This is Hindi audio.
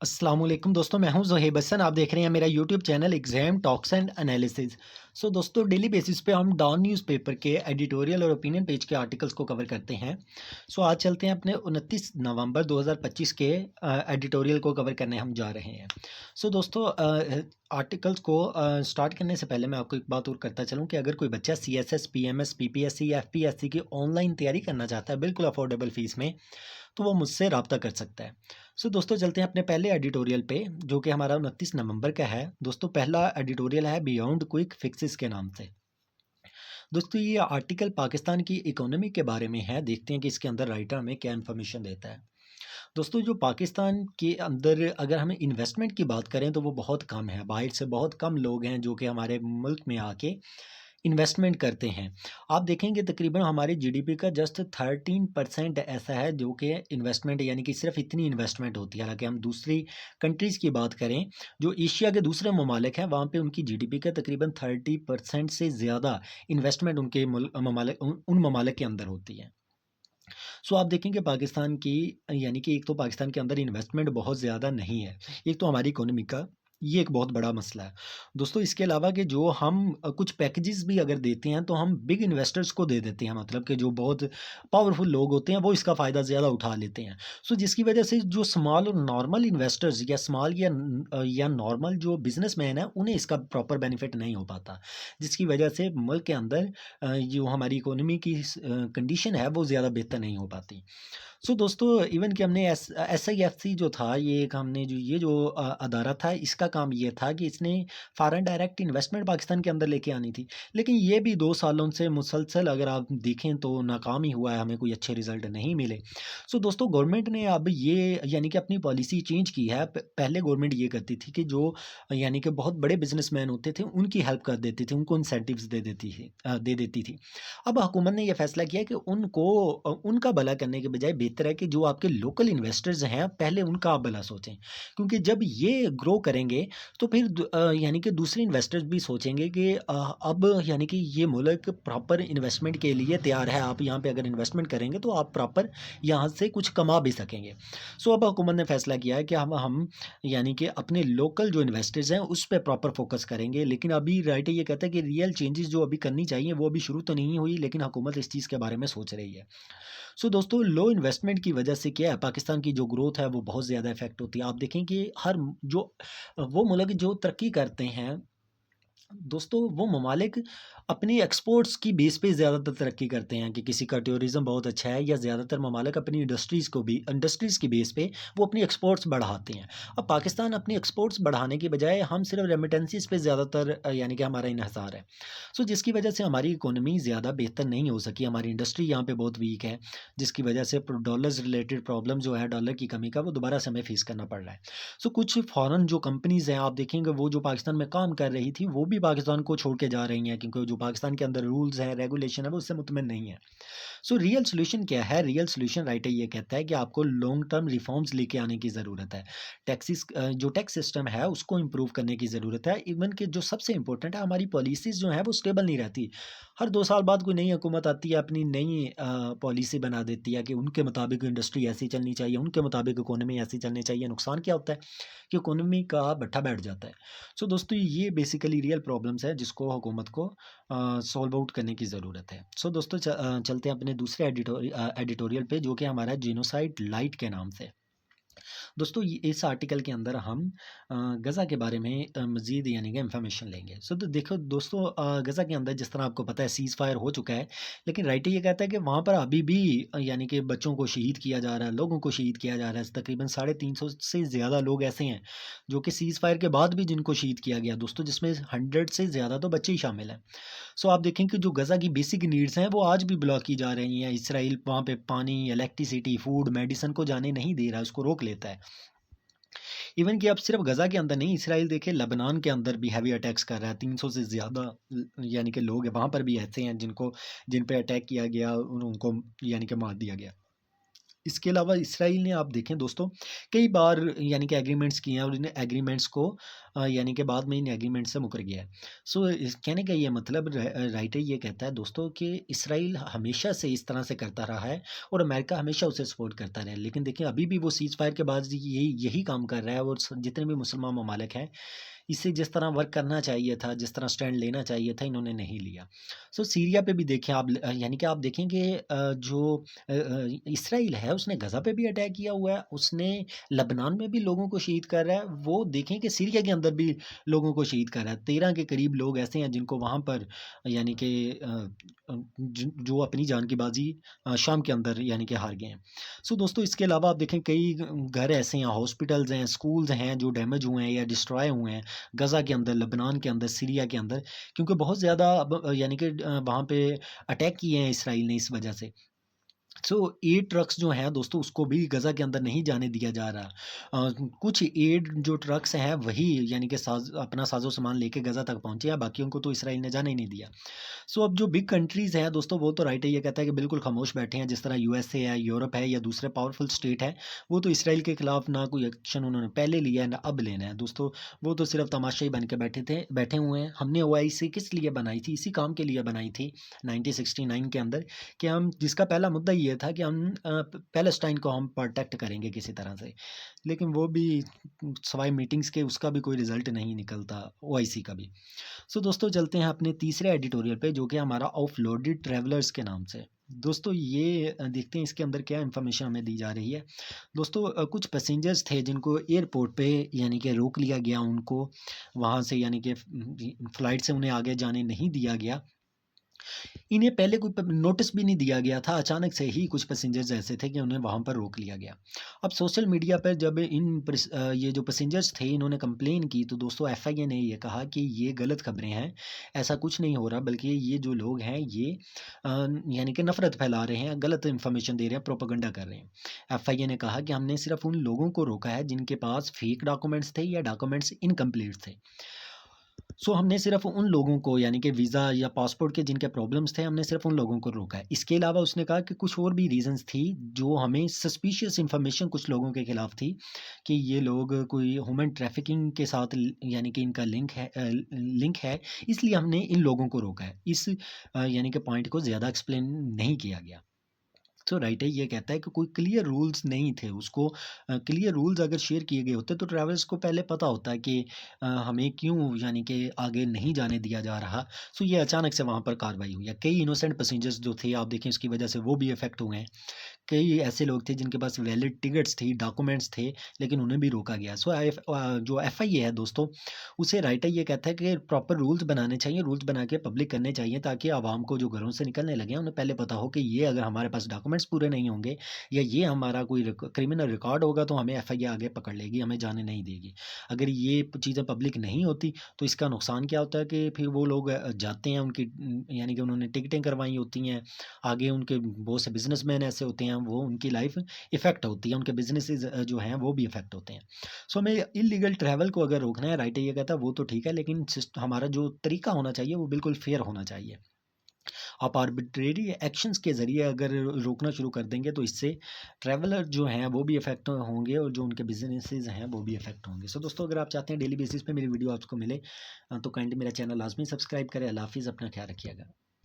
अस्सलाम वालेकुम दोस्तों, मैं हूं ज़ोहेब हसन। आप देख रहे हैं मेरा YouTube channel exam talks and analysis. दोस्तों, डेली बेसिस पे हम डॉन न्यूज़पेपर के एडिटोरियल और ओपिनियन पेज के आर्टिकल्स को कवर करते हैं। आज चलते हैं अपने 29 नवंबर 2025 के एडिटोरियल को कवर करने हम जा रहे हैं। दोस्तों, आर्टिकल्स को स्टार्ट करने से पहले मैं आपको एक बात और करता चलूँ कि अगर कोई बच्चा CSS, PMS, PPSC या FPSC की ऑनलाइन तैयारी करना चाहता है बिल्कुल अफोर्डेबल फ़ीस में, तो वो मुझसे रब्ता कर सकता है। दोस्तों, चलते हैं अपने पहले एडिटोरियल पे, जो कि हमारा 29 नवंबर का है। दोस्तों, पहला एडिटोरियल है बियॉन्ड क्विक फिक्सेस के नाम से। दोस्तों, ये आर्टिकल पाकिस्तान की इकोनॉमी के बारे में है। देखते हैं कि इसके अंदर राइटर हमें क्या इन्फॉर्मेशन देता है। दोस्तों, जो पाकिस्तान के अंदर अगर हम इन्वेस्टमेंट की बात करें तो वो बहुत कम है। बाहर से बहुत कम लोग हैं जो कि हमारे मुल्क में आके इन्वेस्टमेंट करते हैं। आप देखेंगे तकरीबन हमारे जीडीपी का जस्ट 13% ऐसा है जो कि इन्वेस्टमेंट, यानी कि सिर्फ इतनी इन्वेस्टमेंट होती है। हालांकि हम दूसरी कंट्रीज़ की बात करें, जो एशिया के दूसरे ममालिक हैं, वहाँ पे उनकी जीडीपी का तकरीबन 30% से ज़्यादा इन्वेस्टमेंट उनके ममालिक उन ममालिक के अंदर होती है। आप देखेंगे पाकिस्तान की, यानी कि एक तो पाकिस्तान के अंदर इन्वेस्टमेंट बहुत ज़्यादा नहीं है। एक तो हमारी इकोनॉमी का ये एक बहुत बड़ा मसला है। दोस्तों, इसके अलावा कि जो हम कुछ पैकेजेस भी अगर देते हैं तो हम बिग इन्वेस्टर्स को दे देते हैं, मतलब कि जो बहुत पावरफुल लोग होते हैं वो इसका फ़ायदा ज़्यादा उठा लेते हैं। जिसकी वजह से जो स्मॉल और नॉर्मल इन्वेस्टर्स या स्मॉल या नॉर्मल जो बिजनेसमैन है उन्हें इसका प्रॉपर बेनिफिट नहीं हो पाता, जिसकी वजह से मुल्क के अंदर जो हमारी इकोनॉमी की कंडीशन है वो ज़्यादा बेहतर नहीं हो पाती। दोस्तों, इवन कि हमने SIFC जो था, ये एक हमने जो ये जो अदारा था, इसका काम ये था कि इसने फॉरेन डायरेक्ट इन्वेस्टमेंट पाकिस्तान के अंदर लेके आनी थी। लेकिन ये भी 2 सालों से मुसलसल अगर आप देखें तो नाकाम ही हुआ है, हमें कोई अच्छे रिज़ल्ट नहीं मिले। दोस्तों, गवर्नमेंट ने अब ये यानी कि अपनी पॉलिसी चेंज की है। प पहले गवर्नमेंट ये करती थी कि जो यानी कि बहुत बड़े बिज़नेसमैन होते थे, उनकी हेल्प कर देती थी, उनको इंसेंटिव्स दे देती थी। अब हुकूमत ने ये फैसला किया कि उनका भला करने के बजाय बेहतर है कि जो आपके लोकल इन्वेस्टर्स हैं पहले उनका आप भला सोचें, क्योंकि जब ये ग्रो करेंगे तो फिर यानी कि दूसरे इन्वेस्टर्स भी सोचेंगे कि अब यानी कि ये मुल्क प्रॉपर इन्वेस्टमेंट के लिए तैयार है। आप यहाँ पे अगर इन्वेस्टमेंट करेंगे तो आप प्रॉपर यहाँ से कुछ कमा भी सकेंगे। अब हुकूमत ने फैसला किया है कि हम यानी कि अपने लोकल जो इन्वेस्टर्स हैं उस पर प्रॉपर फोकस करेंगे। लेकिन अभी राइट ये कहता है कि रियल चेंजेस जो अभी करनी चाहिए वो अभी शुरू तो नहीं हुई, लेकिन हुकूमत इस चीज़ के बारे में सोच रही है। दोस्तों, लो इन्वेस्टमेंट की वजह से क्या है, पाकिस्तान की जो ग्रोथ है वो बहुत ज़्यादा इफेक्ट होती है। आप देखें कि जो वो मुल्क जो तरक्की करते हैं दोस्तों, वो ममालिक अपनी एक्सपोर्ट्स की बेस पे ज़्यादातर तरक्की करते हैं कि किसी का टूरिज़्म बहुत अच्छा है, या ज़्यादातर ममालिक अपनी इंडस्ट्रीज़ की बेस पे वो अपनी एक्सपोर्ट्स बढ़ाते हैं। अब पाकिस्तान अपनी एक्सपोर्ट्स बढ़ाने की बजाय हम सिर्फ रेमिटेंसीज़ पे ज़्यादातर यानी कि हमारा इन्हिसार है। जिसकी वजह से हमारी इकोनॉमी ज़्यादा बेहतर नहीं हो सकी, हमारी इंडस्ट्री यहाँ पे बहुत वीक है, जिसकी वजह से डॉलर से रिलेटेड प्रॉब्लम जो है, डॉलर की कमी का, वो दोबारा से हमें फेस करना पड़ रहा है। कुछ फॉरेन जो कंपनीज़ हैं, आप देखेंगे वो जो पाकिस्तान में काम कर रही थी वो भी पाकिस्तान को छोड़ के जा रही हैं, क्योंकि जो पाकिस्तान के अंदर रूल्स हैं, रेगुलेशन है, वो उससे मुतमिन नहीं है। रियल सॉल्यूशन क्या है? रियल सॉल्यूशन राइटर ये कहता है कि आपको लॉन्ग टर्म रिफॉर्म्स लेके आने की ज़रूरत है। जो टैक्स सिस्टम है उसको इम्प्रूव करने की ज़रूरत है। इवन कि जो सबसे इम्पोर्टेंट है, हमारी पॉलिसीज़ जो हैं वो स्टेबल नहीं रहती। हर 2 साल बाद कोई नई हुकूमत आती है, अपनी नई पॉलिसी बना देती है कि उनके मुताबिक इंडस्ट्री ऐसी चलनी चाहिए, उनके मुताबिक इकोनॉमी ऐसी चलनी चाहिए। नुकसान क्या होता है कि इकोनॉमी का भट्ठा बैठ जाता है। दोस्तों, ये बेसिकली रियल प्रॉब्लम्स है जिसको हुकूमत को सॉल्व आउट करने की ज़रूरत है। दोस्तों, चलते हैं अपने दूसरे एडिटोरियल पे, जो कि हमारा है जेनोसाइड लाइट के नाम से। दोस्तों, इस आर्टिकल के अंदर हम गज़ा के बारे में मज़ीद यानी कि इंफॉर्मेशन लेंगे। तो देखो दोस्तों, गज़ा के अंदर जिस तरह आपको पता है सीज़ फायर हो चुका है, लेकिन राइटर ये कहता है कि वहाँ पर अभी भी यानी कि बच्चों को शहीद किया जा रहा है, लोगों को शहीद किया जा रहा है। तकरीबन 350 से ज़्यादा लोग ऐसे हैं जो कि सीज़ फायर के बाद भी जिनको शहीद किया गया दोस्तों, जिसमें 100 से ज़्यादा तो बच्चे ही शामिल हैं। आप देखें कि जो गज़ा की बेसिक नीड्स हैं वो आज भी ब्लॉक की जा रही हैं। इसराइल वहाँ पे पानी, इलेक्ट्रिसिटी, फूड, मेडिसिन को जाने नहीं दे रहा है, उसको रोक लेता है। इवन कि अब सिर्फ गज़ा के अंदर नहीं, इसराइल देखिए लेबनान के अंदर भी हैवी अटैक्स कर रहा है। 300 से ज़्यादा यानी कि लोग हैं वहाँ पर भी ऐसे हैं जिन पे अटैक किया गया, उनको यानी कि मार दिया गया। इसके अलावा इसराइल ने आप देखें दोस्तों कई बार यानी कि एग्रीमेंट्स किए हैं और इन एग्रीमेंट्स को यानी कि बाद में इन एग्रीमेंट से मुकर गया है। सो इस कहने का ये मतलब राइटर ये कहता है दोस्तों कि इसराइल हमेशा से इस तरह से करता रहा है और अमेरिका हमेशा उसे सपोर्ट करता रहा है। लेकिन देखिए अभी भी वो सीज़ फायर के बाद यही काम कर रहा है और जितने भी मुसलमान ममालिक हैं इसे जिस तरह वर्क करना चाहिए था, जिस तरह स्टैंड लेना चाहिए था, इन्होंने नहीं लिया। सो सीरिया पे भी देखें आप यानी कि आप देखें कि जो इसराइल है उसने गज़ा पे भी अटैक किया हुआ है, उसने लेबनान में भी लोगों को शहीद कर रहा है, वो देखें कि सीरिया के अंदर भी लोगों को शहीद कर रहा है। 13 के करीब लोग ऐसे हैं जिनको वहाँ पर यानी कि जो अपनी जान की बाजी शाम के अंदर यानी कि हार गए हैं। सो दोस्तों इसके अलावा आप देखें कई घर ऐसे हैं, हॉस्पिटल्स हैं, स्कूल्स हैं जो डैमेज हुए हैं या डिस्ट्रॉय हुए हैं गज़ा के अंदर, लेबनान के अंदर, सीरिया के अंदर, क्योंकि बहुत ज़्यादा अब यानी कि वहाँ पे अटैक किए हैं इसराइल ने इस वजह से। सो एड ट्रक्स जो हैं दोस्तों उसको भी गज़ा के अंदर नहीं जाने दिया जा रहा। कुछ एड जो ट्रक्स हैं वही यानी कि अपना साजो सामान लेके गज़ा तक पहुँचे हैं, बाकियों को तो इसराइल ने जाने ही नहीं दिया। सो अब जो बिग कंट्रीज़ हैं दोस्तों वो तो राइट है, ये कहता है कि बिल्कुल खामोश बैठे हैं, जिस तरह यूएसए है, यूरोप है या दूसरे पावरफुल स्टेट है, वो तो इसराइल के खिलाफ ना कोई एक्शन उन्होंने पहले लिया है ना अब लेना है दोस्तों। वो तो सिर्फ तमाशाई बन के बैठे हुए हैं। हमने ओआईसी किस लिए बनाई थी, इसी काम के लिए बनाई थी 1969 के अंदर, कि हम जिसका पहला मुद्दा ये था कि हम पैलेस्टाइन को हम प्रोटेक्ट करेंगे किसी तरह से। लेकिन वो भी सवाई मीटिंग्स के उसका भी कोई रिजल्ट नहीं निकलता ओआईसी का भी। सो दोस्तों चलते हैं अपने तीसरे एडिटोरियल पे जो कि हमारा ऑफलोडेड ट्रैवलर्स के नाम से। दोस्तों ये देखते हैं इसके अंदर क्या इन्फॉर्मेशन हमें दी जा रही है। दोस्तों कुछ पैसेंजर्स थे जिनको एयरपोर्ट पे यानी कि रोक लिया गया, उनको वहाँ से यानी कि फ़्लाइट से उन्हें आगे जाने नहीं दिया गया। इन्हें पहले कोई नोटिस भी नहीं दिया गया था, अचानक से ही कुछ पैसेंजर्स ऐसे थे कि उन्हें वहाँ पर रोक लिया गया। अब सोशल मीडिया पर जब ये जो पैसेंजर्स थे इन्होंने कंप्लेन की तो दोस्तों एफआईए ने ये कहा कि ये गलत खबरें हैं, ऐसा कुछ नहीं हो रहा, बल्कि ये जो लोग हैं ये यानी कि नफ़रत फैला रहे हैं, गलत इन्फॉर्मेशन दे रहे हैं, प्रोपेगेंडा कर रहे हैं। एफआईए ने कहा कि हमने सिर्फ उन लोगों को रोका है जिनके पास फेक डॉक्यूमेंट्स थे या डॉक्यूमेंट्स इनकम्प्लीट थे। सो हमने सिर्फ़ उन लोगों को यानी कि वीज़ा या पासपोर्ट के जिनके प्रॉब्लम्स थे, हमने सिर्फ़ उन लोगों को रोका है। इसके अलावा उसने कहा कि कुछ और भी रीज़न्स थी, जो हमें सस्पिशियस इन्फॉर्मेशन कुछ लोगों के खिलाफ़ थी, कि ये लोग कोई ह्यूमन ट्रैफ़िकिंग के साथ यानी कि इनका लिंक है, इसलिए हमने इन लोगों को रोका है। इस यानी कि पॉइंट को ज़्यादा एक्सप्लेन नहीं किया गया। तो राइटर ये कहता है कि कोई क्लियर रूल्स नहीं थे, उसको क्लियर रूल्स अगर शेयर किए गए होते तो ट्रैवलर्स को पहले पता होता है कि हमें क्यों यानी कि आगे नहीं जाने दिया जा रहा। सो ये अचानक से वहाँ पर कार्रवाई हुई है। कई इनोसेंट पैसेंजर्स जो थे आप देखें इसकी वजह से वो भी इफ़ेक्ट हुए हैं। कई ऐसे लोग थे जिनके पास वैलिड टिकट्स थी, डॉक्यूमेंट्स थे, लेकिन उन्हें भी रोका गया। सो जो एफआईए है दोस्तों, उसे राइटर ये कहता है कि प्रॉपर रूल्स बनाने चाहिए, रूल्स बना के पब्लिक करने चाहिए ताकि आवाम को जो घरों से निकलने लगे हैं, उन्हें पहले पता हो कि ये अगर हमारे पास डॉक्यूमेंट्स पूरे नहीं होंगे या ये हमारा कोई क्रिमिनल रिकॉर्ड होगा तो हमें एफआईए आगे पकड़ लेगी, हमें जाने नहीं देगी। अगर ये चीज़ें पब्लिक नहीं होती तो इसका नुकसान क्या होता है कि फिर वो लोग जाते हैं उनकी यानी कि उन्होंने टिकटें करवाई होती हैं, आगे उनके बहुत से बिज़नेसमैन ऐसे होते हैं, वो उनकी लाइफ इफ़ेक्ट होती है, उनके बिज़नेसेस जो हैं वो भी इफ़ेक्ट होते हैं। सो हमें इल्लीगल ट्रैवल को अगर रोकना है, राइटर ये कहता है वो तो ठीक है, लेकिन हमारा जो तरीका होना चाहिए वो बिल्कुल फेयर होना चाहिए। आप आर्बिट्रेरी एक्शंस के ज़रिए अगर रोकना शुरू कर देंगे तो इससे ट्रैवलर जो हैं वो भी इफ़ेक्ट होंगे और जो उनके बिज़नेसेस हैं वो भी इफ़ेक्ट होंगे। सो दोस्तों अगर आप चाहते हैं डेली बेसिस पे मेरी वीडियो आपको मिले तो काइंडली मेरा चैनल लाज़मी सब्सक्राइब करें। अल्लाह हाफ़िज़, अपना ख्याल रखिएगा।